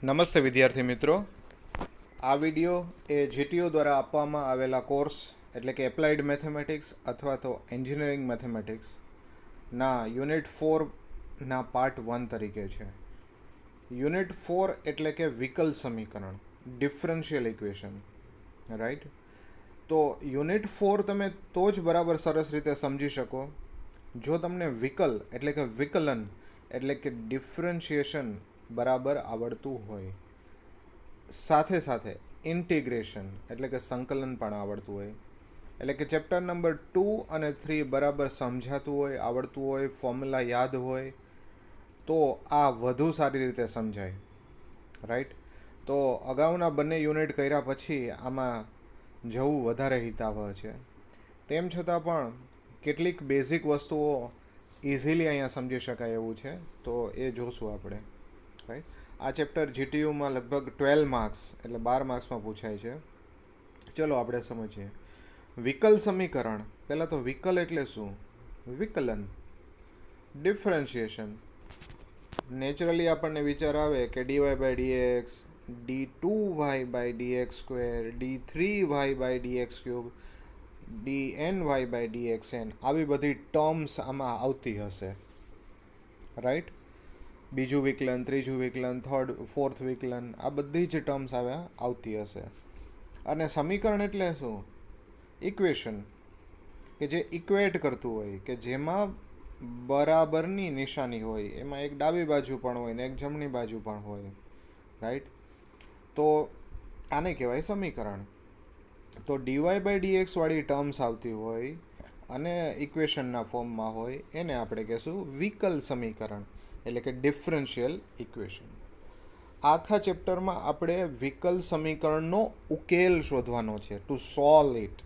નમસ્તે વિદ્યાર્થી મિત્રો. આ વિડિયો એ જીટીયુ દ્વારા આપવામાં આવેલા કોર્સ એટલે કે એપ્લાઇડ મેથેમેટિક્સ અથવા તો એન્જિનિયરિંગ મેથેમેટિક્સ ના યુનિટ 4 ના પાર્ટ 1 તરીકે છે. યુનિટ 4 એટલે કે વિકલ સમીકરણ, ડિફરન્શિયલ ઇક્વેશન, રાઈટ. તો યુનિટ 4 તમે તો જ બરાબર સરસ રીતે સમજી શકો જો તમને વિકલ એટલે કે વિકલન એટલે કે ડિફરન્શિએશન બરાબર આવડતું હોય, સાથે સાથે ઇન્ટિગ્રેશન એટલે કે સંકલન પણ આવડતું હોય. એટલે કે ચેપ્ટર નંબર 2 અને 3 બરાબર સમજાતું હોય, આવડતું હોય, ફોર્મ્યુલા યાદ હોય તો આ વધુ સારી રીતે સમજાય, રાઈટ. તો અગાઉના બંને યુનિટ કર્યા પછી આમાં જવું વધારે હિતાવહ છે. તેમ છતાં પણ કેટલીક બેઝિક વસ્તુઓ ઇઝીલી અહીંયા સમજી શકાય એવું છે, તો એ જોશું આપણે, રાઈટ. આ ચેપ્ટર જીટીયુમાં લગભગ 12 માર્ક્સ એટલે 12 માર્ક્સમાં પૂછાય છે. ચલો આપણે સમજીએ. વિકલ સમીકરણ. પહેલાં તો વિકલ એટલે શું? વિકલન, ડિફરન્શિએશન. નેચરલી આપણને વિચાર આવે કે d y by d x, d2y by dx square, d3y by dx cube, dny by dxn, આવી બધી ટર્મ્સ આમાં આવતી હશે, રાઈટ. બીજું વિકલન, ત્રીજું વિકલન, ફોર્થ વિકલન, આ બધી જ ટર્મ્સ આવતી હશે. અને સમીકરણ એટલે શું? ઇક્વેશન, કે જે ઇક્વેટ કરતું હોય, કે જેમાં બરાબરની નિશાની હોય, એમાં એક ડાબી બાજુ પણ હોય ને એક જમણી બાજુ પણ હોય, રાઈટ. તો આને કહેવાય સમીકરણ. તો ડીવાય બાય ડીએક્સ વાળી ટર્મ્સ આવતી હોય અને ઇક્વેશનના ફોર્મમાં હોય એને આપણે કહેશું વિકલ સમીકરણ એટલે કે ડિફરન્શિયલ ઇક્વેશન. આખા ચેપ્ટરમાં આપણે વિકલ સમીકરણનો ઉકેલ શોધવાનો છે, ટુ સોલ્વ ઇટ.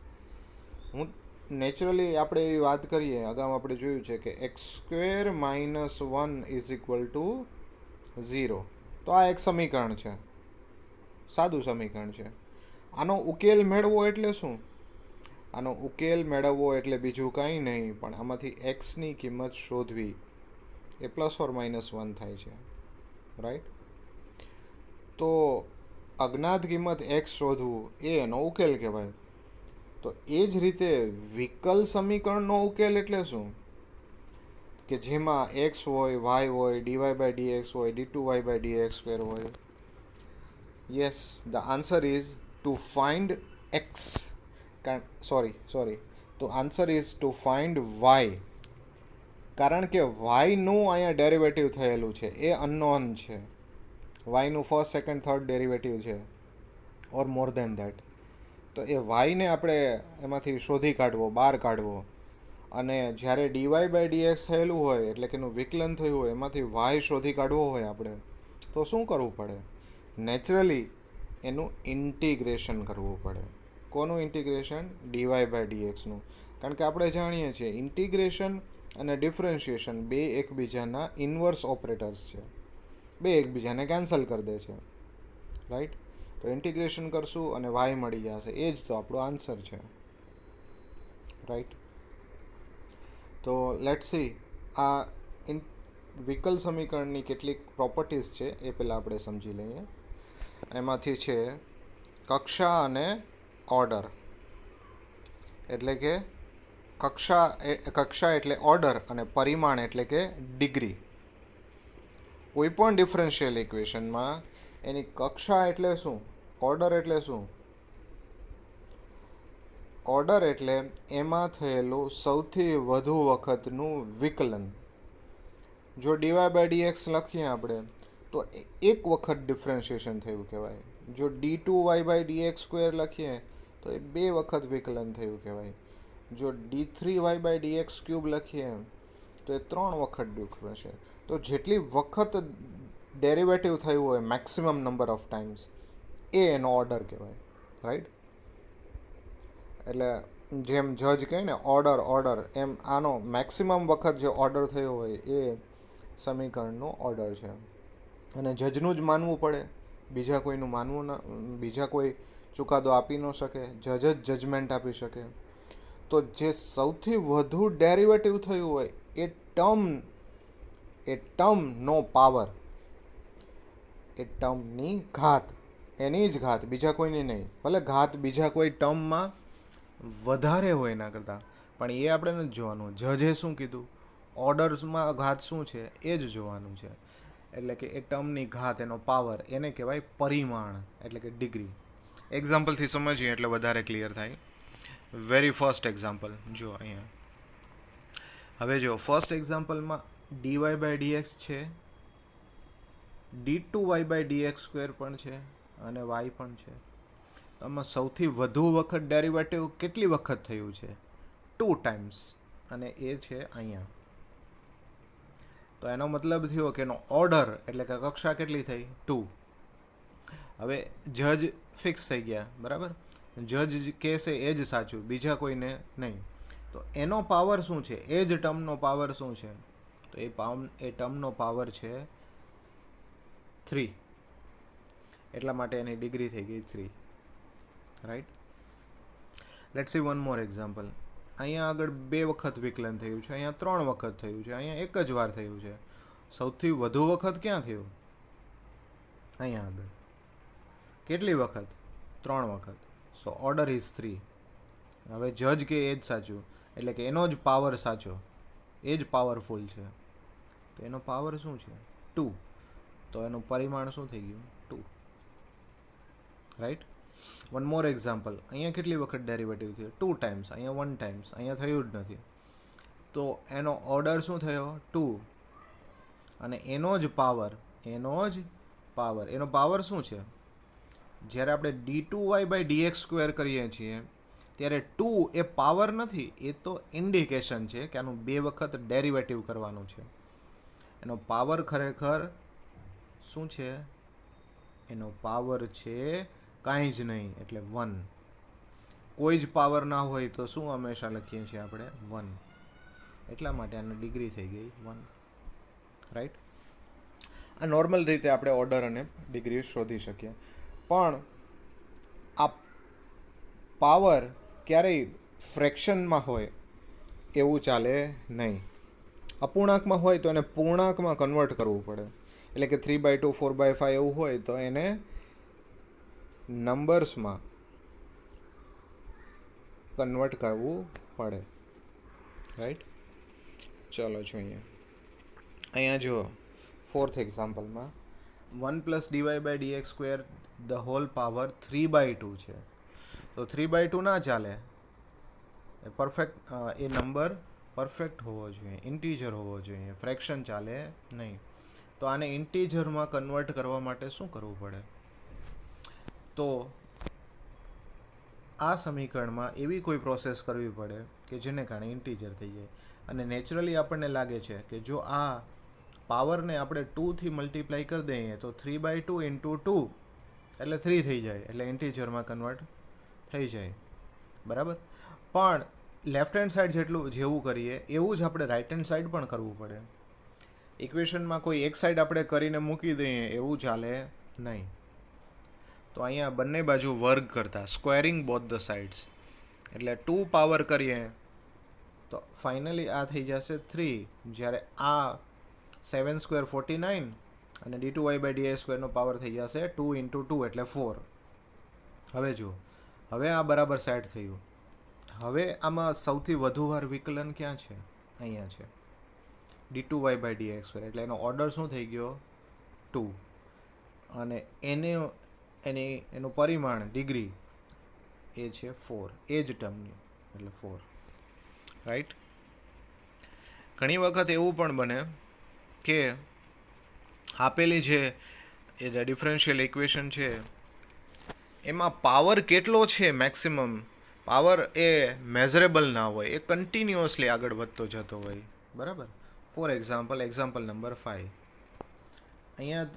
નેચરલી આપણે એવી વાત કરીએ, અગાઉ આપણે જોયું છે કે x square minus 1 is equal to 0. તો આ એક સમીકરણ છે, સાદું સમીકરણ છે. આનો ઉકેલ મેળવવો એટલે શું? આનો ઉકેલ મેળવવો એટલે બીજું કાંઈ નહીં પણ આમાંથી એક્સની કિંમત શોધવી. એ પ્લસ ઓર માઇનસ 1 થાય છે, રાઈટ. તો અજ્ઞાત કિંમત એક્સ શોધવું એ એનો ઉકેલ કહેવાય. તો એ જ રીતે વિકલ સમીકરણનો ઉકેલ એટલે શું? કે જેમાં એક્સ હોય, વાય હોય, ડીવાય બાય ડીએક્સ હોય, d2y બાય dx સ્ક્વેર હોય. Yes, the answer is to find x. Sorry તો answer is to find y. કારણ કે વાયનું અહીંયા ડેરિવેટિવ થયેલું છે, એ અનનોન છે. વાયનું ફર્સ્ટ, સેકન્ડ, થર્ડ ડેરિવેટિવ છે ઓર મોર દેન દેટ. તો એ વાયને આપણે એમાંથી શોધી કાઢવો, બહાર કાઢવો. અને જ્યારે ડીવાય બાય ડીએક્સ થયેલું હોય એટલે કે એનું વિકલન થયું હોય, એમાંથી વાય શોધી કાઢવો હોય આપણે, તો શું કરવું પડે? નેચરલી એનું ઇન્ટિગ્રેશન કરવું પડે. કોનું ઇન્ટિગ્રેશન? DY by ડીએક્સનું. કારણ કે આપણે જાણીએ છીએ ઇન્ટિગ્રેશન અને ડિફરન્શિએશન બે એકબીજાના ઇન્વર્સ ઓપરેટર્સ છે, બે એકબીજાને કેન્સલ કરી દે છે, રાઈટ. તો ઇન્ટિગ્રેશન કરશું અને વાય મળી જશે, એ જ તો આપણો આન્સર છે, રાઈટ. તો લેટ્સ સી આ વિકલ સમીકરણની કેટલીક પ્રોપર્ટીઝ છે એ પહેલાં આપણે સમજી લઈએ. એમાંથી છે કક્ષા અને ઓર્ડર. એટલે કે કક્ષા એટલે ઓર્ડર અને પરિમાણ એટલે કે ડિગ્રી. કોઈ પણ ડિફરન્શિયલ ઇક્વેશનમાં એની કક્ષા એટલે શું, ઓર્ડર એટલે શું? ઓર્ડર એટલે એમાં થયેલું સૌથી વધુ વખતનું વિકલન. જો ડીવાય બાય ડીએક્સ લખીએ આપણે તો એક વખત ડિફરન્શિએશન થયું કહેવાય. જો d2y બાય dx સ્ક્વેર લખીએ તો એ બે વખત વિકલન થયું કહેવાય. જો d3y બાય dx ક્યુબ લખીએ તો એ 3 વખત ડિફરન્સ છે. તો જેટલી વખત ડેરિવેટિવ થયું હોય, મેક્સિમમ નંબર ઓફ ટાઈમ્સ, એ એનો ઓર્ડર કહેવાય, રાઈટ. એટલે જેમ જજ કહે ને ઓર્ડર, એમ આનો મેક્સિમમ વખત જે ઓર્ડર થયો હોય એ સમીકરણનો ઓર્ડર છે. અને જજનું જ માનવું પડે, બીજા કોઈનું માનવું ન, બીજા કોઈ ચુકાદો આપી ન શકે, જજ જ જજમેન્ટ આપી શકે. તો જે સૌથી વધુ ડેરિવેટિવ થયું હોય એ ટર્મનો પાવર એ ટર્મની ઘાત, એની જ ઘાત, બીજા કોઈની નહીં. ભલે ઘાત બીજા કોઈ ટર્મમાં વધારે હોય એના કરતાં, પણ એ આપણે નથી જોવાનું. જજે શું કીધું, ઓર્ડર્સમાં ઘાત શું છે એ જ જોવાનું છે. એટલે કે એ ટર્મની ઘાત, એનો પાવર, એને કહેવાય પરિમાણ, એટલે કે ડિગ્રી. એક્ઝામ્પલથી સમજીએ એટલે વધારે ક્લિયર થાય. વેરી ફર્સ્ટ એક્ઝામ્પલ જો અહીંયા. હવે જો ફર્સ્ટ એક્ઝામ્પલમાં ડીવાય બાય ડીએક્સ છે, d2y/dx² પણ છે અને y પણ છે. તો આમાં સૌથી વધુ વખત ડેરિવેટિવ કેટલી વખત થયું છે? 2 ટાઈમ્સ, અને એ છે અહીંયા. તો એનો મતલબ થયો કે એનો ઓર્ડર એટલે કે કક્ષા કેટલી થઈ? 2. હવે જજ ફિક્સ થઈ ગયા, બરાબર. જજ કહેશે એ જ સાચું, બીજા કોઈને નહીં. તો એનો પાવર શું છે? એ જ ટર્મનો પાવર શું છે? તો એ ટર્મનો પાવર છે 3. એટલા માટે એની ડિગ્રી થઈ ગઈ 3. Right. Let's C one more example. અહીંયા આગળ 2 વખત વિકલન થયું છે, અહીંયા 3 વખત થયું છે, અહીંયા એક જ વાર થયું છે. સૌથી વધુ વખત ક્યાં થયું? અહીંયા આગળ. કેટલી વખત? 3 વખત. સો ઓર્ડર ઇઝ 3. હવે જજ કે એ જ સાચું, એટલે કે એનો જ પાવર સાચો, એ જ પાવરફુલ છે. તો એનો પાવર શું છે? 2. તો એનું પરિમાણ શું થઈ ગયું? 2. રાઈટ. One more example. અહીંયા કેટલી વખત ડેરિવેટિવ થયો? 2 ટાઈમ્સ. અહીંયા 1 ટાઈમ્સ. અહીંયા થયું જ નથી. તો એનો ઓર્ડર શું થયો? 2. અને એનો જ પાવર, એનો પાવર શું છે? જ્યારે આપણે d2y/dx² કરીએ છીએ ત્યારે 2 એ પાવર નથી, એ તો ઇન્ડિકેશન છે કે આનું 2 વખત ડેરિવેટિવ કરવાનું છે. એનો પાવર ખરેખર શું છે? એનો પાવર છે કાંઈ જ નહીં, એટલે 1. કોઈ જ પાવર ના હોય તો શું હંમેશા લખીએ છીએ આપણે? 1. એટલા માટે આની ડિગ્રી થઈ ગઈ 1. રાઈટ. આ નોર્મલ રીતે આપણે ઓર્ડર અને ડિગ્રી શોધી શકીએ. પણ આ પાવર ક્યારેય ફ્રેક્શનમાં હોય એવું ચાલે નહીં. અપૂર્ણાંકમાં હોય તો એને પૂર્ણાંકમાં કન્વર્ટ કરવું પડે. એટલે કે 3/2, 4/5 એવું હોય તો એને નંબર્સમાં કન્વર્ટ કરવું પડે. રાઈટ. ચલો જોઈએ. અહીંયા જો ફોર્થ એક્ઝામ્પલમાં 1 + dy/dx² ધ હોલ પાવર 3/2 છે. તો 3/2 ના ચાલે. એ પરફેક્ટ, એ નંબર પરફેક્ટ હોવો જોઈએ, ઇન્ટીજર હોવો જોઈએ, ફ્રેક્શન ચાલે નહીં. તો આને ઇન્ટીજરમાં કન્વર્ટ કરવા માટે શું કરવું પડે? તો આ સમીકરણમાં એવી કોઈ પ્રોસેસ કરવી પડે કે જેને કારણે ઇન્ટીજર થઈ જાય. અને નેચરલી આપણને લાગે છે કે જો આ પાવરને આપણે 2થી મલ્ટીપ્લાય કરી દઈએ તો 3/2 × 2 એટલે 3 થઈ જાય, એટલે ઇન્ટીજરમાં કન્વર્ટ થઈ જાય, બરાબર. પણ લેફ્ટ હેન્ડ સાઈડ જેવું કરીએ એવું જ આપણે રાઈટ હેન્ડ સાઈડ પણ કરવું પડે. ઇક્વેશનમાં કોઈ એક સાઈડ આપણે કરીને મૂકી દઈએ એવું ચાલે નહીં. તો અહીંયા બંને બાજુ વર્ગ કરતા, સ્ક્વેરિંગ બોથ ધ સાઇડ્સ, એટલે 2 પાવર કરીએ તો ફાઇનલી આ થઈ જશે 3. જ્યારે આ 7² 49 અને d2y/dx² નો પાવર થઈ જશે 2 × 2 એટલે 4. હવે જુઓ, હવે આ બરાબર સેટ થયું. હવે આમાં સૌથી વધુ વાર વિકલન ક્યાં છે? અહીંયા છે, d2y/dx². એટલે એનો ઓર્ડર શું થઈ ગયો? 2. અને એનું પરિમાણ, ડિગ્રી, એ છે 4. એ જ ટર્મની, એટલે 4. રાઈટ. ઘણી વખત એવું પણ બને કે આપેલી જે એ ડિફરન્શિયલ ઇક્વેશન છે એમાં પાવર કેટલો છે મેક્સિમમ, પાવર એ મેઝરેબલ ના હોય, એ કન્ટિન્યુઅસલી આગળ વધતો જતો હોય, બરાબર. For example number 5. અહીંયા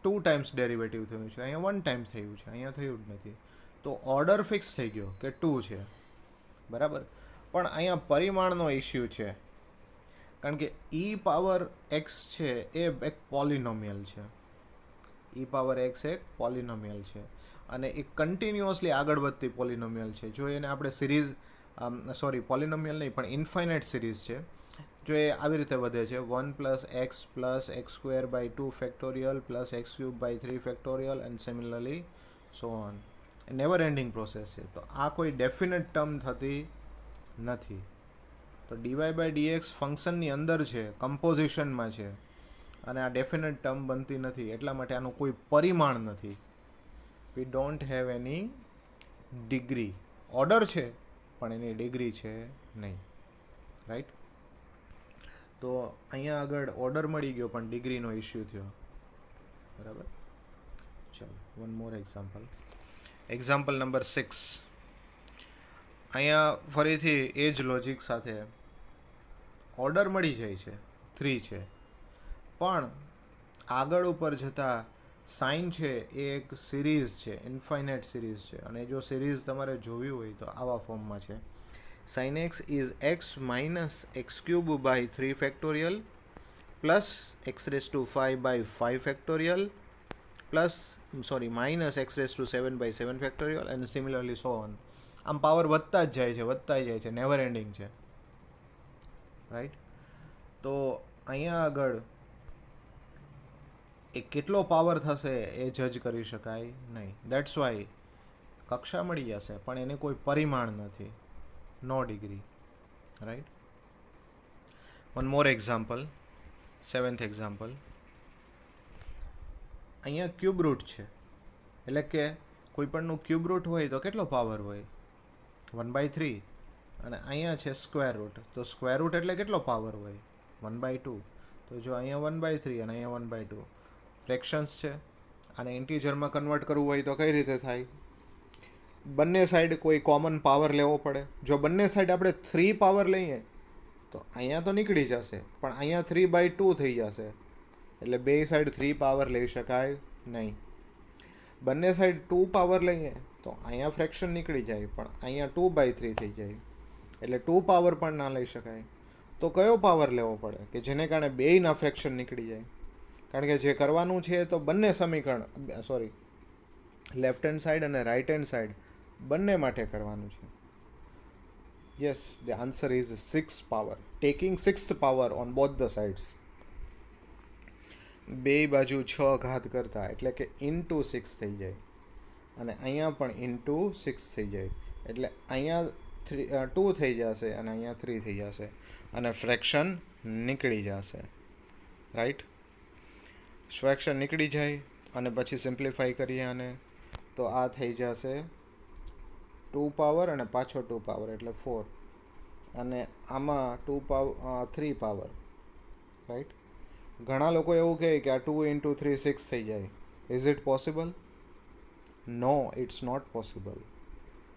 2 ટાઈમ્સ ડેરિવેટિવ થયું છે, અહીંયા 1 ટાઈમ્સ થયું છે, અહીંયા થયું જ નથી. તો ઓર્ડર ફિક્સ થઈ ગયો કે 2 છે, બરાબર. પણ અહીંયા પરિમાણનો ઇસ્યુ છે, કારણ કે e⁻x છે એ એક પોલિનોમિયલ છે. e⁻x એક પોલિનોમિયલ છે અને એ કન્ટિન્યુઅસલી આગળ વધતી પોલિનોમિયલ છે. જો એને આપણે સિરીઝ, પોલિનોમિયલ નહીં પણ ઇન્ફાઇનાઇટ સિરીઝ છે, જો એ આવી રીતે વધે છે 1 + x² / 2 factorial +x³ / 3 factorial and similarly so on. Never ending process છે. તો આ કોઈ ડેફિનેટ ટર્મ થતી નથી. તો dy/dx ફંક્શનની અંદર છે, કમ્પોઝિશનમાં છે, અને આ ડેફિનેટ ટર્મ બનતી નથી. એટલા માટે આનું કોઈ પરિમાણ નથી. We don't have any degree. Order છે પણ એની ડિગ્રી છે નહીં. રાઈટ. તો અહીંયા આગળ ઓર્ડર મળી ગયો પણ ડિગ્રીનો ઇસ્યુ થયો. બરાબર. ચાલો one more example. Example number 6. અહીંયા ફરીથી એ જ લોજિક સાથે ઓર્ડર મળી જાય છે 3 છે, પણ આગળ ઉપર જતાં સાઇન છે એ એક સિરીઝ છે, ઇન્ફાઇનાઇટ સિરીઝ છે. અને જો સિરીઝ તમારે જોવી હોય તો આવા ફોર્મમાં છે. sin x is x minus x³ / 3 factorial plus x⁵ / 5 factorial plus minus x⁷ / 7 factorial and similarly so on. આમ પાવર વધતા જ જાય છે, નેવર એન્ડિંગ છે. રાઈટ. તો અહીંયા આગળ એ કેટલો પાવર થશે એ જજ કરી શકાય નહીં. દેટ્સ વાય કક્ષા મળી જશે પણ એને કોઈ પરિમાણ નથી, no degree. Right. One more એક્ઝામ્પલ, 7th એક્ઝામ્પલ. અહીંયા ક્યુબ રૂટ છે, એટલે કે કોઈ પણનું ક્યુબ રૂટ હોય તો કેટલો પાવર હોય? 1/3. અને અહીંયા છે સ્ક્વેર રૂટ, તો સ્ક્વેર રૂટ એટલે કેટલો પાવર હોય? 1/2. તો જો અહીંયા 1/3 અને અહીંયા 1/2 ફ્રેક્શન્સ છે, અને ઇન્ટીજરમાં કન્વર્ટ કરવું હોય તો કઈ રીતે થાય? બંને સાઈડ કોઈ કોમન પાવર લેવો પડે. જો બંને સાઈડ આપણે 3 પાવર લઈએ તો અહીંયા તો નીકળી જશે, પણ અહીંયા 3/2 થઈ જશે, એટલે બે સાઈડ 3 પાવર લઈ શકાય નહીં. બંને સાઈડ 2 પાવર લઈએ તો અહીંયા ફ્રેક્શન નીકળી જાય, પણ અહીંયા 2/3 થઈ જાય, એટલે 2 પાવર પણ ના લઈ શકાય. તો કયો પાવર લેવો પડે કે જેને કારણે બેયના ફ્રેક્શન નીકળી જાય? કારણ કે જે કરવાનું છે તો બંને સમીકરણ લેફ્ટ હેન્ડ સાઈડ અને રાઈટ હેન્ડ સાઈડ બંને માટે કરવાનું છે. Yes, the answer is 6 power, taking 6th power on both the sides. બે બાજુ 6 ઘાત કરતા, એટલે કે ઇન્ટુ 6 થઈ જાય, અને અહીંયા પણ ઇન્ટુ 6 થઈ જાય, એટલે અહીંયા 2 થઈ જશે અને અહીંયા 3 થઈ જશે, અને ફ્રેક્શન નીકળી જશે. રાઈટ. ફ્રેક્શન નીકળી જાય અને પછી સિમ્પ્લિફાઈ કરીએ આને, તો આ થઈ જશે 2 પાવર અને પાછો 2 પાવર એટલે 4, અને આમાં 3 પાવર. રાઈટ. ઘણા લોકો એવું કહે કે આ 2 × 3 6 થઈ જાય. Is it possible? No, it's not possible.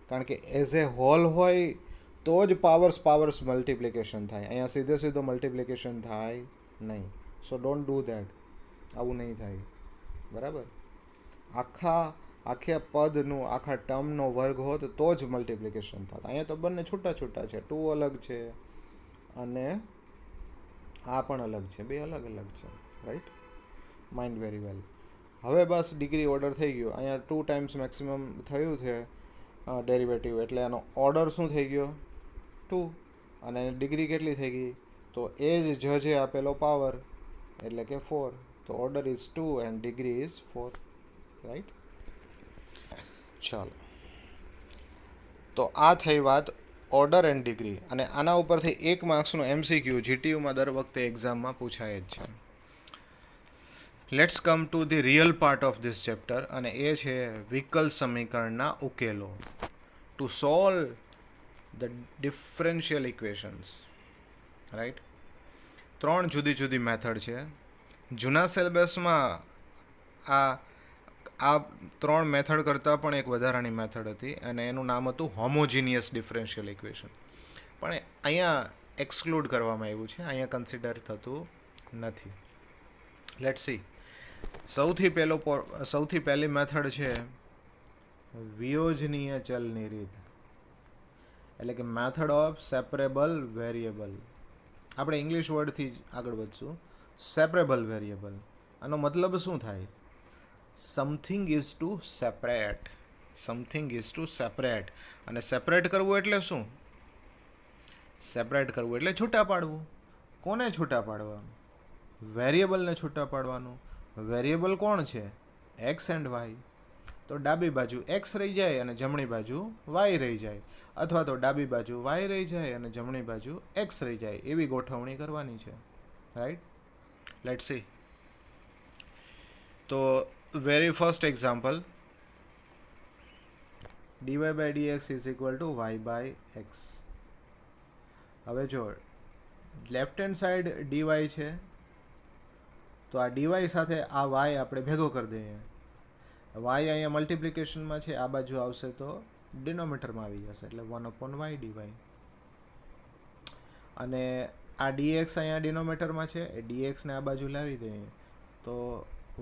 કારણ કે એઝ એ હોલ હોય તો જ પાવર્સ મલ્ટિપ્લિકેશન થાય. અહીંયા સીધો મલ્ટિપ્લિકેશન થાય નહીં. સો ડોન્ટ ડુ દેટ. આવું નહીં થાય. બરાબર. આખા પદનું, આખા ટર્મનો વર્ગ હોત તો જ મલ્ટિપ્લિકેશન થાત. અહીંયા તો બંને છૂટા છે, 2 અલગ છે અને આ પણ અલગ છે, બે અલગ છે. રાઈટ. Mind very well. હવે બસ ડિગ્રી ઓર્ડર થઈ ગયો. અહીંયા 2 ટાઈમ્સ મેક્સિમમ થયું છે ડેરિવેટિવ, એટલે એનો ઓર્ડર શું થઈ ગયો? 2. અને ડિગ્રી કેટલી થઈ ગઈ? તો એ જ જજે આપેલો પાવર, એટલે કે 4. તો order is 2 and degree is 4. Right. ચાલો, તો આ થઈ વાત ઓર્ડર એન્ડ ડિગ્રી. અને આના ઉપરથી 1 માર્ક્સનું MCQ GTUમાં દર વખતે એક્ઝામમાં પૂછાય જ છે. Let's come to the real part of this chapter, અને એ છે વિકલ સમીકરણના ઉકેલો. To solve the differential equations. Right. 3 જુદી મેથડ છે. જૂના સિલેબસમાં આ 3 મેથડ કરતાં પણ એક વધારાની મેથડ હતી, અને એનું નામ હતું હોમોજીનિયસ ડિફરન્શિયલ ઇક્વેશન. પણ અહીંયા એક્સક્લુડ કરવામાં આવ્યું છે, અહીંયા કન્સિડર થતું નથી. Let's see. સૌથી પહેલી મેથડ છે વિયોજનીય ચલની રીત, એટલે કે મેથડ ઓફ સેપરેબલ વેરિયેબલ. આપણે ઇંગ્લિશ વર્ડથી આગળ વધશું. સેપરેબલ વેરિયેબલ, આનો મતલબ શું થાય? Something is to separate. અને સેપરેટ કરવું એટલે શું? સેપરેટ કરવું એટલે છૂટા પાડવું. કોને છૂટા પાડવાનું? વેરિયેબલને છૂટા પાડવાનું. વેરિયેબલ કોણ છે? X and y. તો ડાબી બાજુ એક્સ રહી જાય અને જમણી બાજુ વાય રહી જાય, અથવા તો ડાબી બાજુ વાય રહી જાય અને જમણી બાજુ એક્સ રહી જાય, એવી ગોઠવણી કરવાની છે. રાઈટ? Let's see. તો very first example, dy by dx is equal to y by x. હવે જો લેફ્ટ હેન્ડ સાઈડ dy છે, તો આ dy સાથે આ y આપણે ભેગો કરી દઈએ. y અહીંયા મલ્ટિપ્લિકેશનમાં છે, આ બાજુ આવશે તો ડિનોમિનેટરમાં આવી જશે, એટલે 1/y dy. અને આ dx અહીંયા ડિનોમિનેટરમાં છે, એ dx ને આ બાજુ લાવી દઈએ તો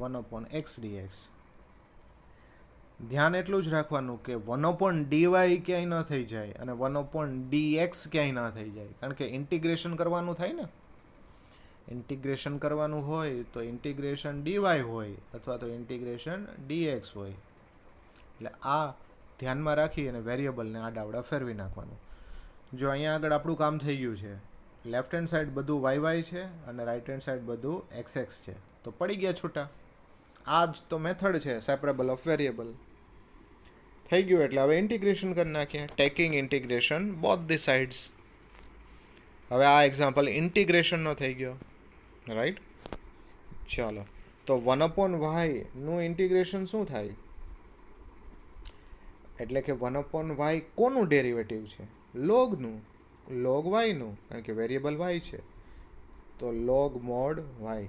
1/x dx. ધ્યાન એટલું જ રાખવાનું કે 1/dy ક્યાંય ન થઈ જાય અને 1/dx ક્યાંય ના થઈ જાય, કારણ કે ઇન્ટિગ્રેશન કરવાનું થાય ને. ઇન્ટિગ્રેશન કરવાનું હોય તો ઇન્ટિગ્રેશન dy હોય અથવા તો ઇન્ટિગ્રેશન dx હોય. એટલે આ ધ્યાનમાં રાખી અને વેરિયેબલને આડાવડા ફેરવી નાખવાનું. જો અહીંયા આગળ આપણું કામ થઈ ગયું છે, લેફ્ટ હેન્ડ સાઈડ બધું y છે અને રાઈટ હેન્ડ સાઈડ બધું xx છે, તો પડી ગયા છૂટા. આ જ તો મેથડ છે સેપરેબલ ઓફ વેરિયેબલ. થઈ ગયું એટલે હવે ઇન્ટિગ્રેશન કરી નાખીએ, taking integration both the sides. હવે આ એક્ઝામ્પલ ઇન્ટિગ્રેશનનો થઈ ગયો. રાઈટ? ચાલો, તો 1/y નું ઇન્ટિગ્રેશન શું થાય? એટલે કે 1/y કોનું ડેરિવેટિવ છે? લોગનું, લોગ વાયનું, કારણ કે વેરિયેબલ y છે, તો લોગ મોડ y.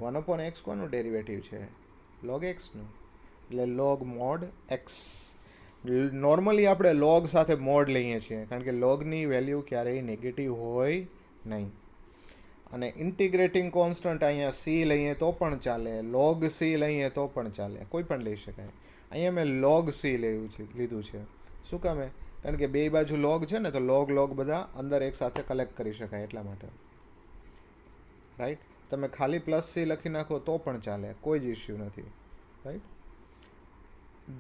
1/x કોનું ડેરિવેટિવ છે? લોગ x નું, એટલે લોગ મોડ x. નોર્મલી આપણે લોગ સાથે મોડ લઈએ છીએ, કારણ કે લોગની વેલ્યુ ક્યારેય નેગેટિવ હોય નહીં. અને ઇન્ટિગ્રેટિંગ કોન્સ્ટન્ટ અહીંયા c લઈએ તો પણ ચાલે, લોગ c લઈએ તો પણ ચાલે, કોઈ પણ લઈ શકાય. અહીંયા મેં લોગ c લીધું છે. શું કામે? કારણ કે બે બાજુ લોગ છે ને, તો લોગ લોગ બધા અંદર એક સાથે કલેક્ટ કરી શકાય એટલા માટે. રાઈટ? તમે ખાલી પ્લસ c લખી નાખો તો પણ ચાલે, કોઈ જ ઇસ્યુ નથી. Right?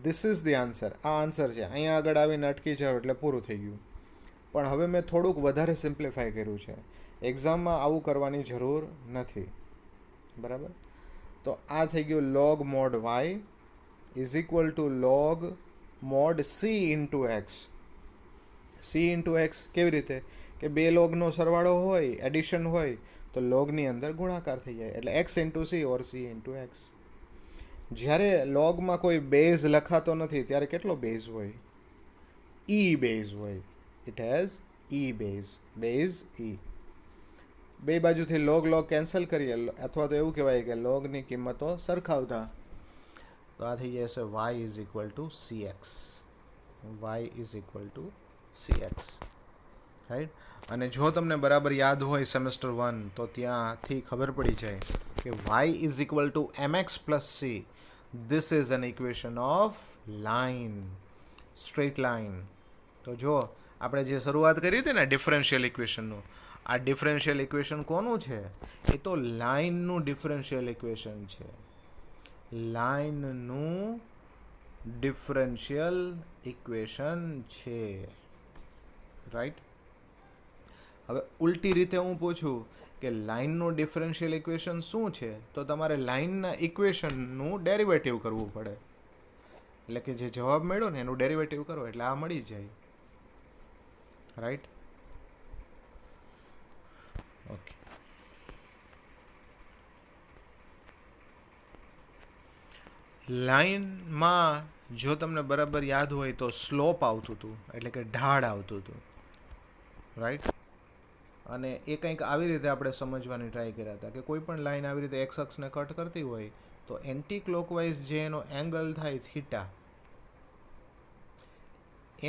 This is the answer. આ આન્સર છે. અહીંયા આગળ આવીને અટકી જાવ એટલે પૂરું થઈ ગયું. પણ હવે મેં થોડુંક વધારે સિમ્પ્લિફાય કર્યું છે. એક્ઝામમાં આવું કરવાની જરૂર નથી. બરાબર? તો આ થઈ ગયું log mode y is equal two log mode c into x. c into x કેવી રીતે? કે બે લોગનો સરવાળો હોય, એડિશન હોય, તો લોગની અંદર ગુણાકાર થઈ જાય, એટલે x ઇન્ટુ c ઓર c ઇન્ટુ એક્સ. જ્યારે લોગમાં કોઈ બેઝ લખાતો નથી ત્યારે કેટલો બેઝ હોય? e બેઝ હોય. It has e base, base e. બે બાજુથી લોગ લોગ કેન્સલ કરીએ, અથવા તો એવું કહેવાય કે લોગની કિંમતો સરખાવતા, તો આ થઈ જશે y is equal two cx. y is equal two cx. Right? અને જો તમને બરાબર યાદ હોય સેમેસ્ટર 1, તો ત્યાંથી ખબર પડી જાય કે y is equal two mx plus c. This is an equation of line, straight line. તો જો આપણે જે શરૂઆત કરી હતી ને ડિફરન્શિયલ ઇક્વેશનનું, આ ડિફરન્શિયલ ઇક્વેશન કોનું છે? એ તો લાઇનનું ડિફરન્શિયલ ઇક્વેશન છે. લાઇનનું ડિફરન્શિયલ ઇક્વેશન છે. રાઈટ? હવે ઉલટી રીતે હું પૂછું કે લાઇનનું ડિફરન્શિયલ ઇક્વેશન શું છે, તો તમારે લાઇનના ઇક્વેશનનું ડેરિવેટિવ કરવું પડે. એટલે કે જે જવાબ મળ્યો ને એનું ડેરિવેટિવ કરો એટલે આ મળી જાય. રાઈટ? ઓકે. લાઇનમાં જો તમને બરાબર યાદ હોય તો સ્લોપ આવતું હતું, એટલે કે ઢાળ આવતું હતું. રાઈટ? અને એ કંઈક આવી રીતે આપણે સમજવાની ટ્રાય કર્યા હતા કે કોઈ પણ લાઈન આવી રીતે એક્સ અક્ષને કટ કરતી હોય તો એન્ટી ક્લોકવાઇઝ જે એનો એંગલ થાય થીટા,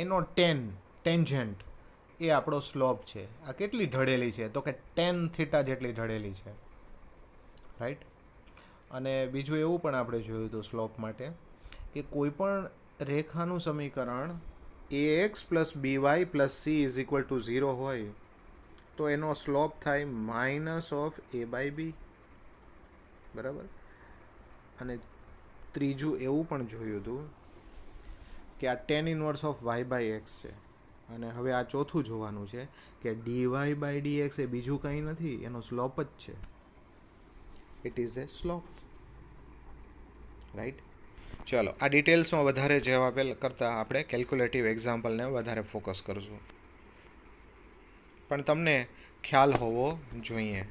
એનો ટેન્જન્ટ એ આપણો સ્લોપ છે. આ કેટલી ઢળેલી છે? તો કે tan થીટા જેટલી ઢળેલી છે. રાઈટ? અને બીજું એવું પણ આપણે જોયું હતું સ્લોપ માટે કે કોઈ પણ રેખાનું સમીકરણ ax plus by plus c is equal to 0 હોય તો એનો સ્લોપ થાય minus of a by b. બરાબર? અને ત્રીજું એવું પણ જોયું હતું કે આ tan inverse of y by x છે. અને હવે આ ચોથું જોવાનું છે કે ડીવાય બાય ડીએક્સ એ બીજું કંઈ નથી, એનો સ્લોપ જ છે. It is A slope. Right. ચલો, આ ડિટેલ્સમાં વધારે જવાબ કરતાં આપણે કેલ્ક્યુલેટિવ એક્ઝામ્પલને વધારે ફોકસ કરશું. પણ તમને ખ્યાલ હોવો જોઈએ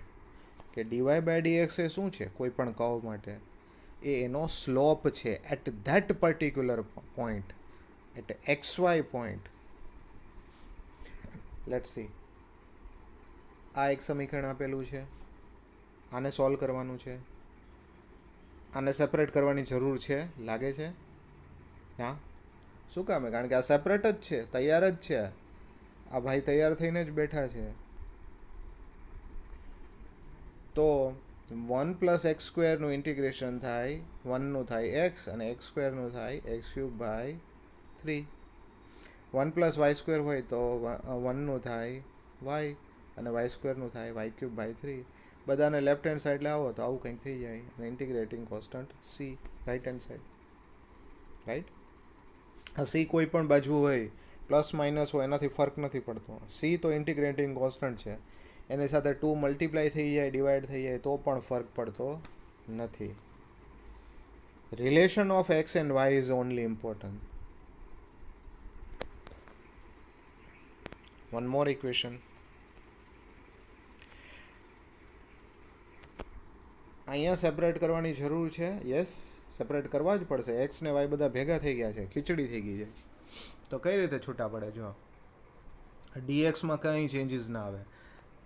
કે ડીવાય બાય ડીએક્સ એ શું છે કોઈ પણ કર્વ માટે, એ એનો સ્લોપ છે at that particular point, at x y point. Let's see, આ એક સમીકરણ આપેલું છે, આને સોલ્વ કરવાનું છે. આને સેપરેટ કરવાની જરૂર છે લાગે છે? હા, શું કામ? કારણ કે આ સેપરેટ જ છે, તૈયાર જ છે. આ ભાઈ તૈયાર થઈને જ બેઠા છે. તો 1 પ્લસ એક્સ સ્ક્વેરનું ઇન્ટિગ્રેશન થાય, 1નું થાય એક્સ અને એક્સ સ્ક્વેરનું થાય x cube by 3. 1 plus y square હોય તો 1નું થાય વાય અને વાય સ્ક્વેરનું થાય વાય ક્યુબ બાય 3. બધાને લેફ્ટ હેન્ડ સાઈડ લાવો તો આવું કંઈક થઈ જાય. અને integrating constant C right hand side. Right. આ સી કોઈ પણ બાજુ હોય, પ્લસ માઇનસ હોય, એનાથી ફરક નથી પડતો. સી તો ઇન્ટિગ્રેટિંગ કોન્સ્ટન્ટ છે, એની સાથે 2 મલ્ટીપ્લાય થઈ જાય, ડિવાઈડ થઈ જાય તો પણ ફરક પડતો નથી. Relation of x and y is only important. One more equation. અહીંયા સેપરેટ કરવાની જરૂર છે. યસ, સેપરેટ કરવા જ પડશે. એક્સ ને વાય બધા ભેગા થઈ ગયા છે, ખીચડી થઈ ગઈ છે. તો કઈ રીતે છૂટા પડે? જો ડીએક્સમાં કંઈ ચેન્જીસ ના આવે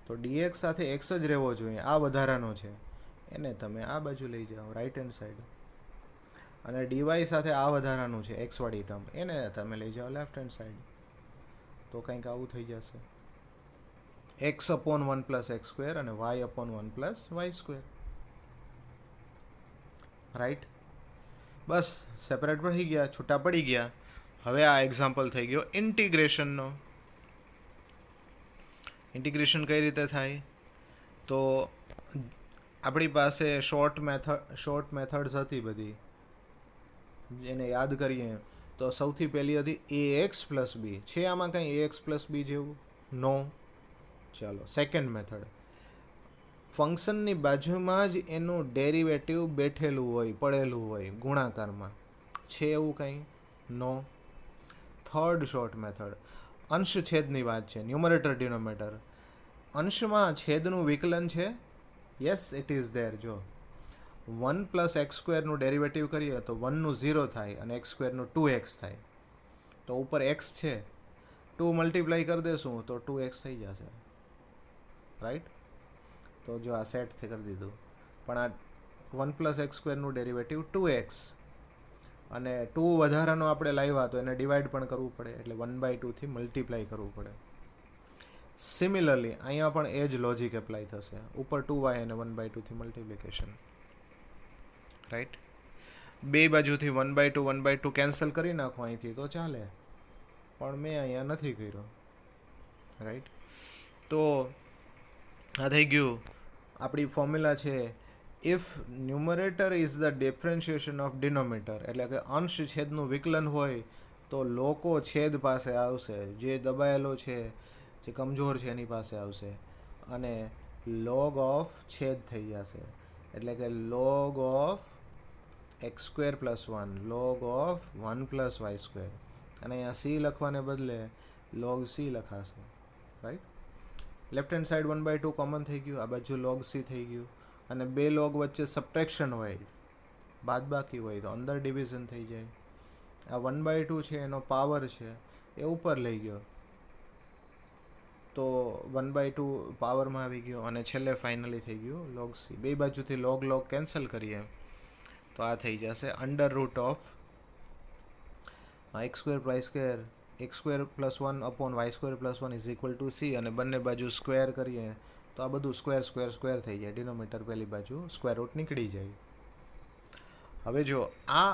તો ડીએક્સ સાથે એક્સ જ રહેવો જોઈએ. આ વધારાનો છે, એને તમે આ બાજુ લઈ જાઓ રાઈટ હેન્ડ સાઈડ. અને ડીવાય સાથે આ વધારાનું છે એક્સવાળી ટર્મ, એને તમે લઈ જાઓ લેફ્ટ હેન્ડ સાઈડ. તો કંઈક આવું થઈ જશે, x upon 1 plus x square અને y upon 1 plus y square. Right. બસ સેપરેટ પડી ગયા, છૂટા પડી ગયા. હવે આ એક્ઝામ્પલ થઈ ગયો ઇન્ટિગ્રેશનનો. ઇન્ટિગ્રેશન કઈ રીતે થાય? તો આપણી પાસે શોર્ટ મેથડ્સ હતી બધી, એને યાદ કરીએ તો સૌથી પહેલી હતી એ એક્સ પ્લસ બી. છે આમાં કંઈ એ એક્સ પ્લસ બી જેવું? નો. ચાલો, સેકન્ડ મેથડ, ફંક્શનની બાજુમાં જ એનું ડેરિવેટિવ બેઠેલું હોય, પડેલું હોય ગુણાકારમાં. છે એવું કંઈ? નો. થર્ડ શોર્ટ મેથડ, અંશ છેદની વાત છે, ન્યુમરેટર ડિનોમિનેટર. અંશમાં છેદનું વિકલન છે. Yes, it is there. જો 1 પ્લસ એક્સ સ્ક્વેરનું ડેરિવેટિવ કરીએ તો 1નું 0 થાય અને એક્સ સ્ક્વેરનું 2x થાય. તો ઉપર એક્સ છે, 2 મલ્ટીપ્લાય કરી દેશું તો 2x થઈ જશે. રાઈટ. તો જો આ સેટ કરી દીધું. પણ આ 1 પ્લસ એક્સ સ્ક્વેરનું ડેરિવેટિવ 2x અને 2 વધારાનો આપણે લાવ્યા તો એને ડિવાઈડ પણ કરવું પડે, એટલે 1/2થી મલ્ટીપ્લાય કરવું પડે. સિમિલરલી અહીંયા પણ એ જ લોજિક એપ્લાય થશે. ઉપર 2y અને 1/2થી મલ્ટીપ્લિકેશન. રાઈટ. બે બાજુથી 1/2 કેન્સલ કરી નાખો અહીંથી તો ચાલે, પણ મેં અહીંયા નથી કર્યો. રાઈટ. તો આ થઈ ગયું. આપણી ફોર્મ્યુલા છે, if numerator is the differentiation of denominator, એટલે કે અંશ છેદનું વિકલન હોય તો લોકો છેદ પાસે આવશે, જે દબાયેલો છે, જે કમજોર છે એની પાસે આવશે, અને લોગ ઓફ છેદ થઈ જશે. એટલે કે log of x square plus 1, log of 1 plus y square. અને અહીંયા સી લખવાને બદલે લોગ સી લખાશે. Right. Left hand side 1/2 common થઈ ગયું, આ બાજુ લોગ સી થઈ ગયું. અને બે લોગ વચ્ચે સબટ્રેક્શન હોય, બાદ બાકી હોય તો અંદર ડિવિઝન થઈ જાય. આ 1/2 છે એનો પાવર છે એ ઉપર લઈ ગયો તો 1/2 પાવરમાં આવી ગયો, અને છેલ્લે ફાઇનલી થઈ ગયું લોગ સી. બે બાજુથી લોગ કેન્સલ કરીએ તો આ થઈ જશે under root of x square y square, x square plus 1 upon y square plus 1 is equal to c. અને બંને બાજુ સ્ક્વેર કરીએ તો આ બધું સ્ક્વેર સ્ક્વેર સ્ક્વેર થઈ જાય. ડિનોમિનેટર પહેલી બાજુ સ્ક્વેર રૂટ નીકળી જાય. હવે જો આ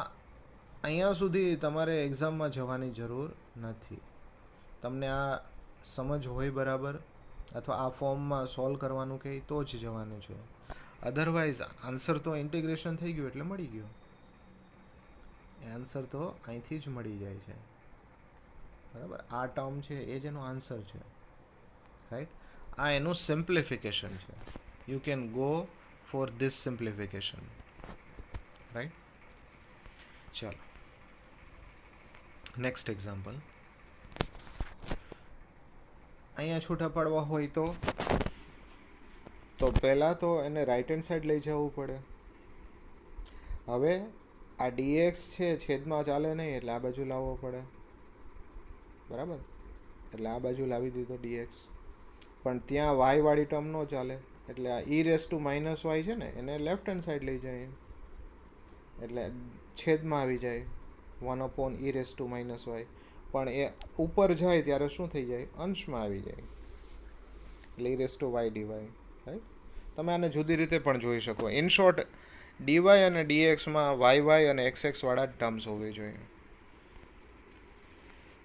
અહીંયા સુધી તમારે એક્ઝામમાં જવાની જરૂર નથી. તમને આ સમજ હોય બરાબર, અથવા આ ફોર્મમાં સોલ્વ કરવાનું કહે તો જ જવાનું છે. અધરવાઇઝ આન્સર તો ઇન્ટિગ્રેશન થઈ ગયું એટલે મળી ગયો. આન્સર તો અહીંથી જ મળી જાય છે. બરાબર. આ ટર્મ છે એ જ એનો આન્સર છે, રાઈટ. આ એનું સિમ્પ્લિફિકેશન છે. You can go for this simplification, right. ચાલો નેક્સ્ટ એક્ઝામ્પલ. અહીંયા છૂટા પાડવા હોય તો પહેલાં તો એને રાઈટ હેન્ડ સાઈડ લઈ જવું પડે. હવે આ ડીએક્સ છે છેદમાં ચાલે નહીં, એટલે આ બાજુ લાવવો પડે, બરાબર. એટલે આ બાજુ લાવી દીધો ડીએક્સ. પણ ત્યાં વાય વાળી ટર્મ ન ચાલે, એટલે આ e raise to minus y છે ને એને લેફ્ટ હેન્ડ સાઈડ લઈ જાય, એટલે છેદમાં આવી જાય 1/e race to minus Y. પણ એ ઉપર જાય ત્યારે શું થઈ જાય? અંશમાં આવી જાય, એટલે e raise to y d y, right. તમે આને જુદી રીતે પણ જોઈ શકો. ઇન શોર્ટ, ડીવાય અને ડીએક્સમાં વાય અને એક્સ વાળા ટર્મ્સ હોવી જોઈએ.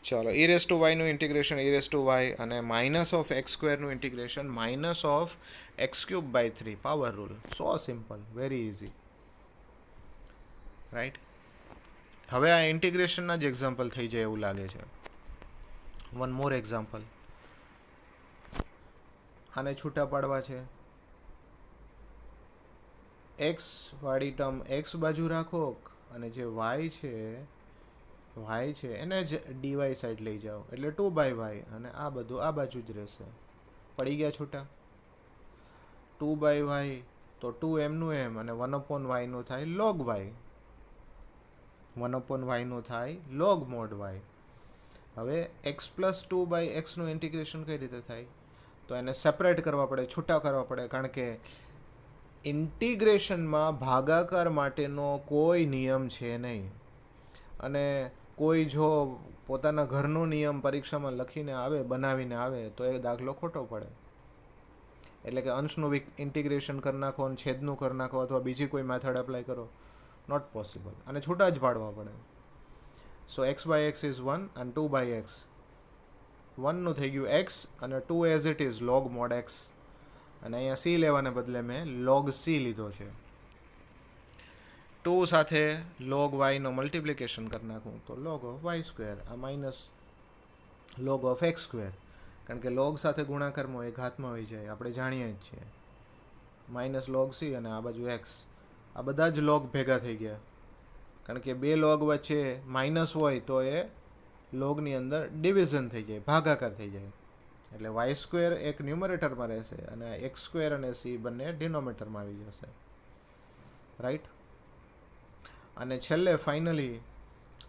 ચાલો, ઈ રેસ ટુ વાયનું integration e raise to y અને માઇનસ ઓફ એક્સ સ્ક્વેરનું integration minus of x³/3 power rule. So simple, very easy, right. હવે આ ઇન્ટિગ્રેશનના જ એક્ઝામ્પલ થઈ જાય એવું લાગે છે. One more example. આને છૂટા પાડવા છે. એક્સ વાળી ટર્મ એક્સ બાજુ રાખો અને જે વાય છે એને જ ડીવાય સાઈડ લઈ જાઓ, એટલે 2/y અને આ બધું આ બાજુ જ રહેશે. પડી ગયા છૂટા. 2/y તો 2 એમનું એમ અને 1/y નું થાય log y. 1/y નું થાય log mod y. હવે x + 2/x નું ઇન્ટિગ્રેશન કઈ રીતે થાય? તો એને સેપરેટ કરવા પડે, છૂટા કરવા પડે, કારણ કે ઇન્ટિગ્રેશનમાં ભાગાકાર માટેનો કોઈ નિયમ છે નહીં. અને કોઈ જો પોતાના ઘરનો નિયમ પરીક્ષામાં લખીને આવે, બનાવીને આવે, તો એ દાખલો ખોટો પડે. એટલે કે અંશનું ઇન્ટિગ્રેશન કરી નાખો અને છેદનું કરી નાખો, અથવા બીજી કોઈ મેથડ એપ્લાય કરો, નોટ પોસિબલ. અને છૂટા જ પાડવા પડે. સો x/x ઇઝ 1 અને 2/x. 1 નું થઈ ગયું x અને 2 as it is log mod x. અને અહીંયા c લેવાને બદલે મેં log c લીધો છે. 2 સાથે log y નો મલ્ટિપ્લિકેશન કરી નાખું તો log ઓફ y², આ માઇનસ log ઓફ x², કારણ કે log સાથે ગુણાકારમાં એ ઘાતમાં આવી જાય, આપણે જાણીએ જ છીએ. માઇનસ log c અને આ બાજુ x, આ બધા જ log ભેગા થઈ ગયા, કારણ કે બે log વચ્ચે માઇનસ હોય તો એ લોગની અંદર ડિવિઝન થઈ જાય, ભાગાકાર થઈ જાય. એટલે y² એક ન્યુમરેટરમાં રહેશે અને x² અને c બંને ડિનોમિનેટરમાં આવી જશે, રાઈટ. અને છેલ્લે ફાઇનલી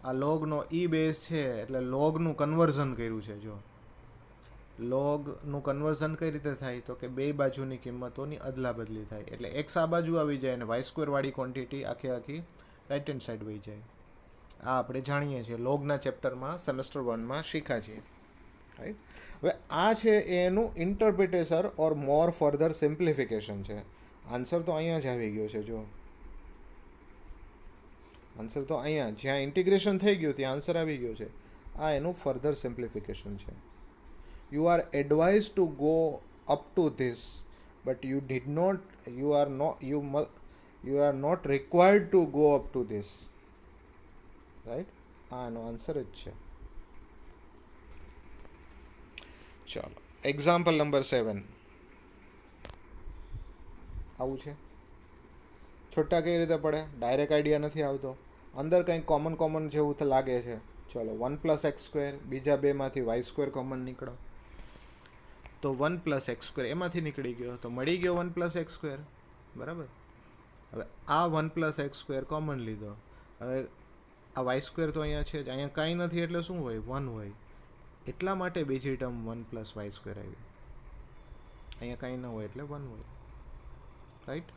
આ લોગનો ઈ બેઝ છે, એટલે લોગનું કન્વર્ઝન કર્યું છે. જો લોગનું કન્વર્ઝન કઈ રીતે થાય? તો કે બે બાજુની કિંમતોની અદલા બદલી થાય, એટલે x આ બાજુ આવી જાય અને y² વાળી ક્વોન્ટિટી આખી રાઈટ હેન્ડ સાઈડ વહી જાય. આ આપણે જાણીએ છીએ, લોગના ચેપ્ટરમાં સેમેસ્ટર 1માં શીખ્યા છીએ, રાઈટ. હવે આ છે એનું ઇન્ટરપ્રિટેશન ઓર મોર ફર્ધર સિમ્પ્લિફિકેશન છે. આન્સર તો અહીંયા જ આવી ગયો છે. જો આન્સર તો અહીંયા જ્યાં ઇન્ટિગ્રેશન થઈ ગયું ત્યાં આન્સર આવી ગયો છે. આ એનું ફર્ધર સિમ્પ્લિફિકેશન છે. You are advise to go up to this, but you are not required to go up to this, right. આ એનો આન્સર જ છે. ચાલો, એક્ઝામ્પલ નંબર 7 આવું છે. છૂટા કઈ રીતે પડે? ડાયરેક્ટ આઈડિયા નથી આવતો, અંદર કંઈક કોમન જેવું લાગે છે. ચલો, 1 + x², બીજા બેમાંથી y² કોમન નીકળો, તો 1 + x² એમાંથી નીકળી ગયો, તો મળી ગયો 1 + x², બરાબર. હવે આ 1 + x² કોમન લીધો. હવે આ y² તો અહીંયા છે જ, અહીંયા કાંઈ નથી એટલે શું હોય? 1 હોય. એટલા માટે બીજી ટર્મ 1 + y² આવી. અહીંયા કાંઈ ન હોય એટલે 1 હોય, રાઈટ.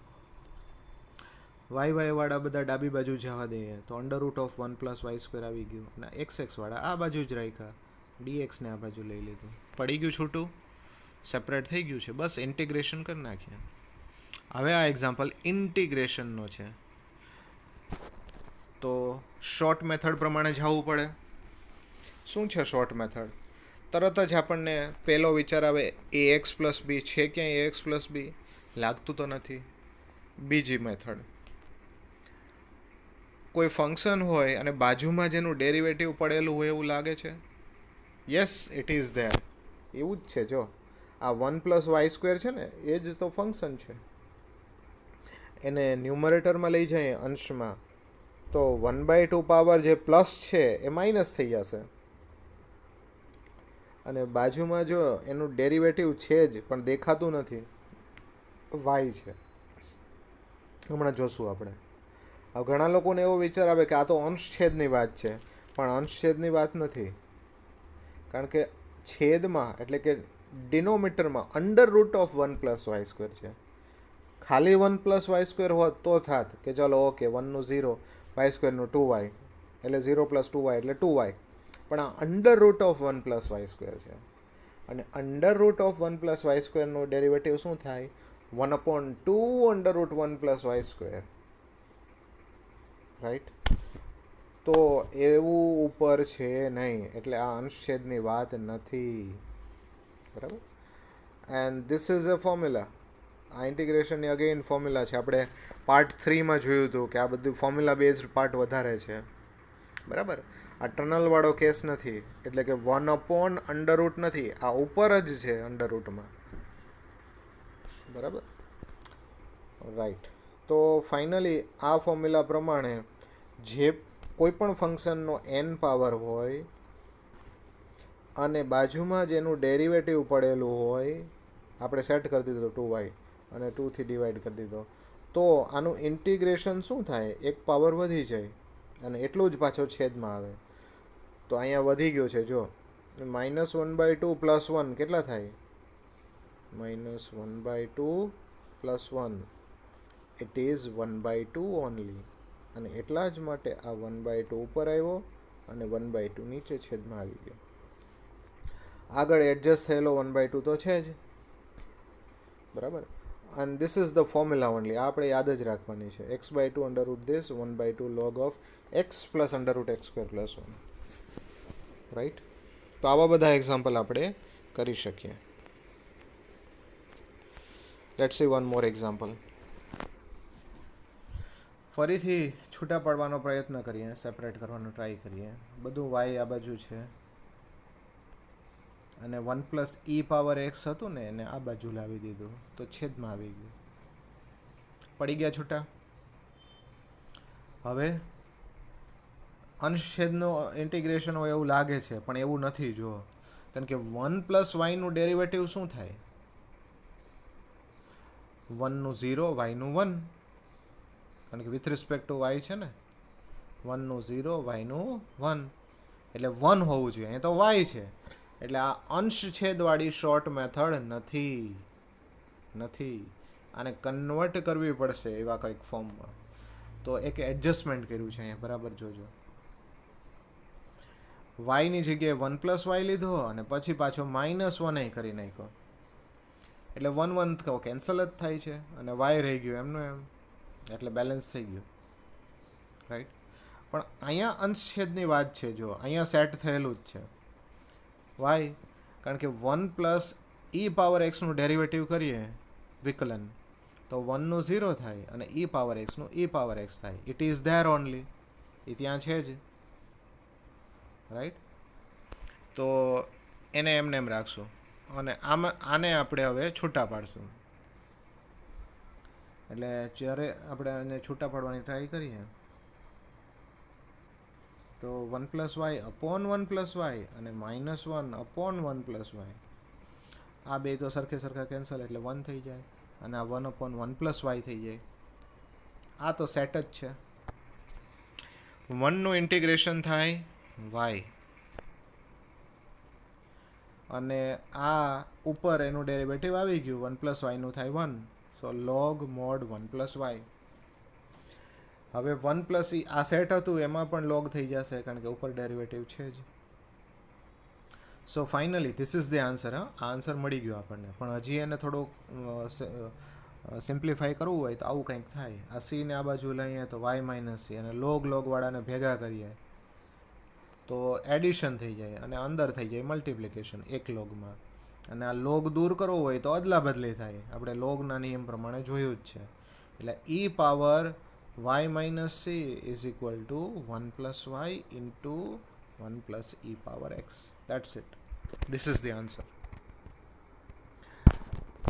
y વાળા બધા ડાબી બાજુ જવા દઈએ તો √1 + y² આવી ગયું, અને x વાળા આ બાજુ જ રાખ્યા, dx ને આ બાજુ લઈ લીધું. પડી ગયું છૂટું, સેપરેટ થઈ ગયું છે, બસ ઇન્ટિગ્રેશન કરી નાખીએ. હવે આ એક્ઝામ્પલ ઇન્ટિગ્રેશનનો છે, તો શોર્ટ મેથડ પ્રમાણે જવું પડે. શું છે શોર્ટ મેથડ? તરત જ આપણને પહેલો વિચાર આવે ax + b. છે ક્યાંય ax + b? લાગતું તો નથી. બીજી મેથડ, કોઈ ફંક્શન હોય અને બાજુમાં જેનું ડેરિવેટિવ પડેલું હોય એવું લાગે છે, યસ ઇટ ઇઝ ધેર. એવું જ છે. જો આ 1+y² છે ને એ જ તો ફંક્શન છે. એને ન્યુમરેટરમાં લઈ જાય અંશમાં તો 1/2 પાવર જે પ્લસ છે એ માઇનસ થઈ જશે. અને બાજુમાં જો એનું ડેરિવેટિવ છે જ પણ દેખાતું નથી, y છે. હમણાં જોશું આપણે. હવે ઘણા લોકોને એવો વિચાર આવે કે આ તો અંશછેદની વાત છે, પણ અંશછેદની વાત નથી. કારણ કે છેદમાં એટલે કે ડિનોમીટરમાં √1+y² છે. ખાલી 1+y² હોત તો થાત કે ચાલો ઓકે 1નું 0, y²નું 2y, એટલે 0 + 2y એટલે 2y. પણ આ √1+y² છે. અને √1+y² નું ડેરિવેટિવ શું થાય? 1/2 √1+y². રાઈટ? તો એવું ઉપર છે નહીં, એટલે આ અંશછેદની વાત નથી. બરાબર? And this is a formula. આ ઇન્ટિગ્રેશનની અગેઇન ફોર્મ્યુલા છે. આપણે પાર્ટ 3માં જોયું હતું કે આ બધું ફોર્મ્યુલા બેઝડ પાર્ટ વધારે છે. બરાબર? આ ટનલવાળો કેસ નથી, એટલે કે 1/√, નથી, આ ઉપર જ છે અંડરરૂટમાં. બરાબર? રાઈટ. તો ફાઇનલી આ ફોર્મ્યુલા પ્રમાણે જે કોઈ પણ ફંક્શનનો n પાવર હોય અને બાજુમાં જેનું ડેરિવેટિવ પડેલું હોય, આપણે સેટ કરી દીધું 2y અને 2થી ડિવાઈડ કરી દીધો, તો આનું ઇન્ટિગ્રેશન શું થાય? એક પાવર વધી જાય અને એટલું જ પાછો છેદમાં આવે. તો અહીંયા વધી ગયો છે. જો -1/2 + 1 કેટલા થાય? -1/2 + 1, ઇટ ઇઝ 1/2 ઓનલી. અને એટલા જ માટે આ 1/2 ઉપર આવ્યો અને 1/2 નીચે છેદમાં આવી ગયો. આગળ એડજસ્ટ થયેલો 1/2 તો છે જ. બરાબર? and this is the formula only. આ આપણે યાદ જ રાખવાની છે. x/2 √this 1/2 log of x plus √x² + 1. Right? તો આવા બધા એક્ઝામ્પલ આપણે કરી શકીએ. Let's see one more example. ફરીથી છૂટા પાડવાનો પ્રયત્ન કરીએ, સેપરેટ કરવાનો ટ્રાય કરીએ. બધું y આ બાજુ છે અને 1+e⁻x હતું ને એને આ બાજુ લાવી દીધું, તો છેદમાં આવી ગયું. પડી ગયા છૂટા. હવે અંશછેદનો ઇન્ટિગ્રેશન હોય એવું લાગે છે, પણ એવું નથી. જો કારણ કે 1+y નું ડેરિવેટિવ શું થાય? 1નું 0, y નું 1. કારણ કે વિથ રિસ્પેક્ટ ટુ y છે ને. 1નું 0, y નું 1, એટલે 1 હોવું જોઈએ. અહીં તો y છે, એટલે આ અંશછેદવાળી શોર્ટ મેથડ નથી. આને કન્વર્ટ કરવી પડશે એવા કંઈક ફોર્મમાં. તો એક એડજસ્ટમેન્ટ કર્યું છે અહીંયા. બરાબર જોજો. y ની જગ્યાએ 1+y લીધો અને પછી પાછો -1 કરી નાખ્યો, એટલે 1 તો કેન્સલ જ થાય છે અને y રહી ગયો એમનું એમ, એટલે બેલેન્સ થઈ ગયું. રાઈટ? પણ અહીંયા અંશછેદની વાત છે. જો અહીંયા સેટ થયેલું જ છે y, કારણ કે 1+e⁻x નું ડેરિવેટિવ કરીએ વિકલન, તો 1નું 0 થાય અને e⁻x નું e⁻x થાય. It is there only. એ ત્યાં છે જ. રાઈટ? તો એને એમને એમ રાખશું અને આને આપણે હવે છૂટા પાડશું. એટલે જ્યારે આપણે એને છૂટા પાડવાની ટ્રાય કરીએ તો 1+y / 1+y અને -1/1+y, આ બે તો સરખા કેન્સલ, એટલે 1 થઈ જાય અને આ 1/1+y થઈ જાય. આ તો સેટ જ છે. 1નું ઇન્ટિગ્રેશન થાય y અને આ ઉપર એનું ડેરિવેટિવ આવી ગયું 1+y નું થાય 1, સો log mod 1+y. હવે 1+e આ સેટ હતું એમાં પણ log થઈ જશે, કારણ કે ઉપર ડેરિવેટિવ છે જ. So finally this is the answer. આ આન્સર મળી ગયો આપણને, પણ હજી એને થોડુંક સિમ્પ્લિફાય કરવું હોય તો આવું કંઈક થાય. આ c ને આ બાજુ લઈએ તો y - c, અને log વાળાને ભેગા કરીએ તો એડિશન થઈ જાય અને અંદર થઈ જાય મલ્ટિપ્લિકેશન એક લોગમાં. અને આ લોગ દૂર કરવો હોય તો અદલા બદલી થાય. આપણે લોગના નિયમ પ્રમાણે જોયું જ છે. એટલે e⁻y - c is equal to 1+y into 1+e⁻x. That's it. This is the answer.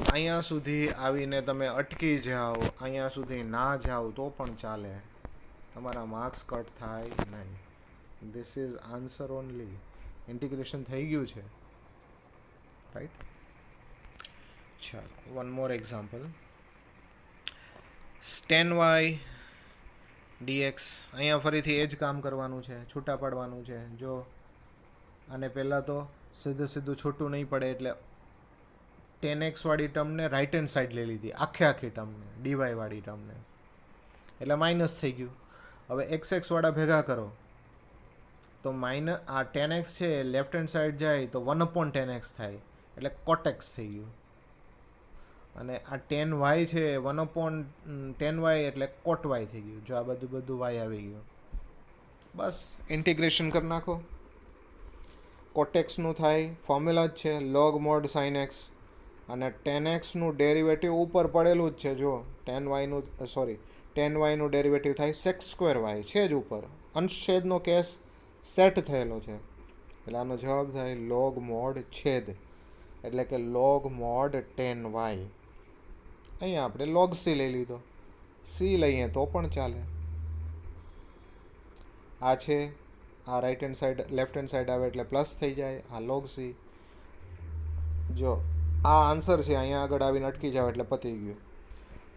અહીંયા સુધી આવીને તમે અટકી જાઓ, અહીંયા સુધી ના જાઓ તો પણ ચાલે, તમારા માર્ક્સ કટ થાય નહીં. This is answer only. Integration થઈ ગયું છે, રાઈટ. ચાલો, one more example. tan y dx. અહીંયા ફરીથી એ જ કામ કરવાનું છે, છૂટા પાડવાનું છે. જો આને પહેલાં તો સીધું છૂટું નહીં પડે એટલે tan x વાળી ટર્મને રાઇટ હેન્ડ સાઈડ લઈ લીધી, આખી ટર્મને, dy વાળી ટર્મને, એટલે માઇનસ થઈ ગયું. હવે xx વાળા ભેગા કરો તો આ tan x છે લેફ્ટ હેન્ડ સાઈડ જાય તો 1/tan x થાય, એટલે cot x થઈ ગયું. અને આ tan y છે 1/tan y એટલે cot y થઈ ગયું. જો આ બધું y આવી ગયું, બસ ઇન્ટિગ્રેશન કરી નાખો. cot x નું થાય, ફોર્મ્યુલા જ છે log mod sin x, અને tan x નું ડેરિવેટિવ ઉપર પડેલું જ છે. જો tan y નું ડેરિવેટિવ થાય sec²y, છે જ ઉપર, અંશછેદનો કેસ સેટ થયેલો છે, એટલે આનો જવાબ થાય log mod છેદ, એટલે કે log mod tan y. અહીંયા આપણે log c લઈ લીધો, c લઈએ તો પણ ચાલે. આ છે, આ right hand side left hand side આવે એટલે પ્લસ થઈ જાય, આ log c. જો આ આન્સર છે, અહીંયા આગળ આવીને અટકી જાવ એટલે પતી ગયું.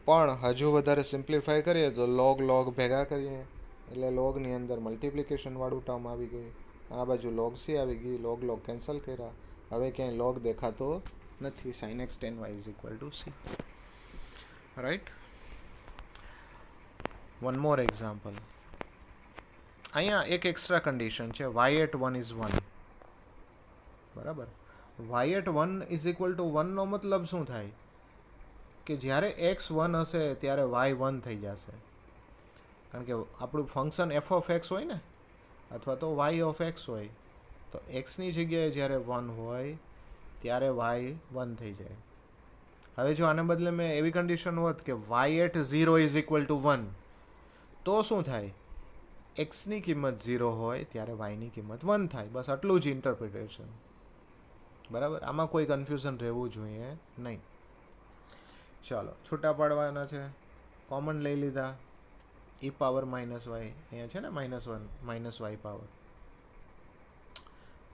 પણ હજુ વધારે સિમ્પ્લિફાય કરીએ તો log ભેગા કરીએ એટલે લોગની અંદર મલ્ટિપ્લિકેશન વાળું ટર્મ આવી ગઈ, આ બાજુ log c આવી ગઈ, log કેન્સલ કર્યા, હવે ક્યાંય log દેખાતો નથી. sin x tan y = c, right. One more example. અહીંયા એક એક્સ્ટ્રા કન્ડિશન છે, y@1 = 1, બરાબર. y@1 = 1 નો મતલબ શું થાય કે જ્યારે x 1 હશે ત્યારે y 1 થઈ જશે, કારણ કે આપણું ફંક્શન f of x હોય ને, અથવા તો y of x હોય, તો x ની જગ્યાએ જ્યારે 1 હોય ત્યારે y 1 થઈ જાય. હવે જો આને બદલે મેં એવી કન્ડિશન હોત કે y@0 = 1, તો શું થાય? x ની કિંમત 0 હોય ત્યારે y ની કિંમત 1 થાય. બસ આટલું જ ઇન્ટરપ્રિટેશન, બરાબર. આમાં કોઈ કન્ફ્યુઝન રહેવું જોઈએ નહીં. ચાલો, છૂટા પાડવાના છે, કોમન લઈ લીધા, e પાવર -y, અહીંયા છે ને -1 -y પાવર,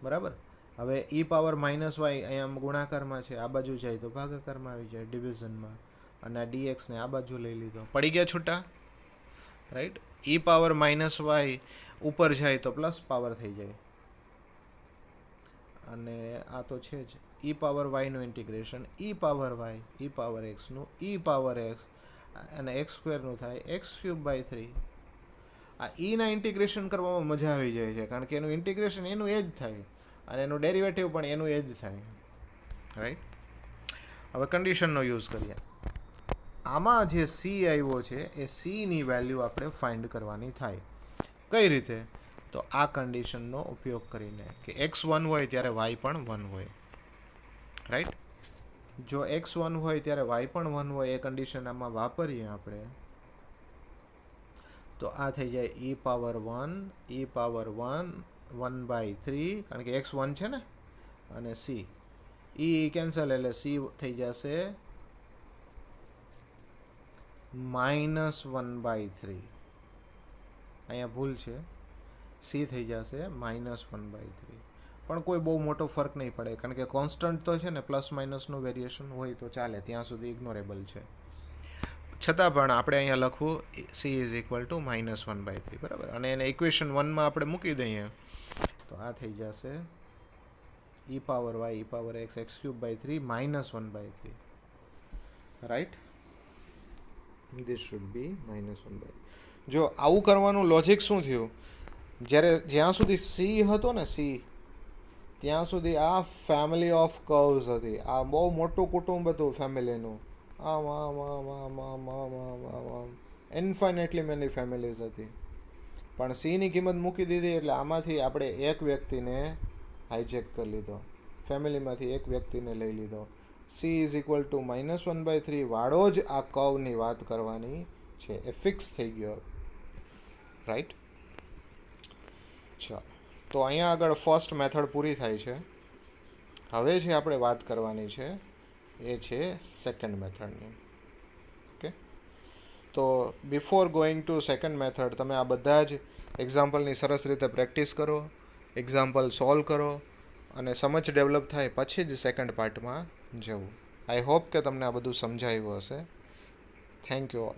બરાબર. હવે e પાવર -y અહીંયા ગુણાકારમાં છે, આ બાજુ જાય તો ભાગાકારમાં આવી જાય, ડિવિઝનમાં, અને આ dx ને આ બાજુ લઈ લીધો, પડી ગયા છૂટા, રાઈટ. e પાવર -y ઉપર જાય તો પ્લસ પાવર થઈ જાય, અને આ તો છે જ e પાવર y નું integration, e power y, e power x નું e પાવર x, અને x² નું થાય x³/3. આ e ના ઇન્ટિગ્રેશન કરવામાં મજા આવી જાય છે, કારણ કે એનું ઇન્ટિગ્રેશન એનું એ જ થાય, અને એનું ડેરિવેટિવ પણ એનું એ જ થાય, રાઈટ. હવે કન્ડિશનનો યુઝ કરીએ. આમાં જે c આવ્યો છે એ c ની વેલ્યુ આપણે ફાઇન્ડ કરવાની થાય. કઈ રીતે? તો આ કન્ડિશનનો ઉપયોગ કરીને કે x 1 હોય ત્યારે y પણ 1 હોય, રાઈટ. જો x 1 હોય ત્યારે y પણ 1 હોય, એ કન્ડિશન આમાં વાપરીએ આપણે, તો આ થઈ જાય e પાવર 1 1/3, કારણ કે x 1 છે ને, અને c e કેન્સલ એટલે c થઈ જશે -1/3. અહીંયા ભૂલ છે, c થઈ જશે -1/3. પણ કોઈ બહુ મોટો ફરક નહીં પડે, કારણ કે કોન્સ્ટન્ટ તો છે ને, પ્લસ માઇનસનું વેરિએશન હોય તો ચાલે, ત્યાં સુધી ઇગ્નોરેબલ છે. છતાં પણ આપણે અહીંયા લખવું c = -1/3, બરાબર. અને એને ઇક્વેશન 1માં આપણે મૂકી દઈએ તો આ થઈ જશે e power y e power x x³/3 -1/3, right. This should be -1/3. જો આવું કરવાનું લોજિક શું થયું, જ્યાં સુધી c હતો ને, c ત્યાં સુધી આ ફેમિલી ઓફ કર્વ્સ હતી, આ બહુ મોટું કુટુંબ હતું ફેમિલીનું, આમ ઇન્ફાઇનેટલી મેની ફેમિલીઝ હતી. પણ c ની કિંમત મૂકી દીધી એટલે આમાંથી આપણે એક વ્યક્તિને હાઈજેક કરી લીધો, ફેમિલીમાંથી એક વ્યક્તિને લઈ લીધો. c = -1/3 વાળો જ આ કર્વની વાત કરવાની છે, એ ફિક્સ થઈ ગયો, રાઈટ. ચાલો, તો અહીંયા આગળ ફર્સ્ટ મેથડ પૂરી થાય છે. હવે જે આપણે વાત કરવાની છે એ છે સેકન્ડ મેથડની. ઓકે, તો before going to second method તમે આ બધા જ એક્ઝામ્પલની સરસ રીતે પ્રેક્ટિસ કરો, એક્ઝામ્પલ સોલ્વ કરો અને સમજ ડેવલપ થાય પછી જ સેકન્ડ પાર્ટમાં જવું. આઈ હોપ કે તમને આ બધું સમજાયું હશે. Thank you all.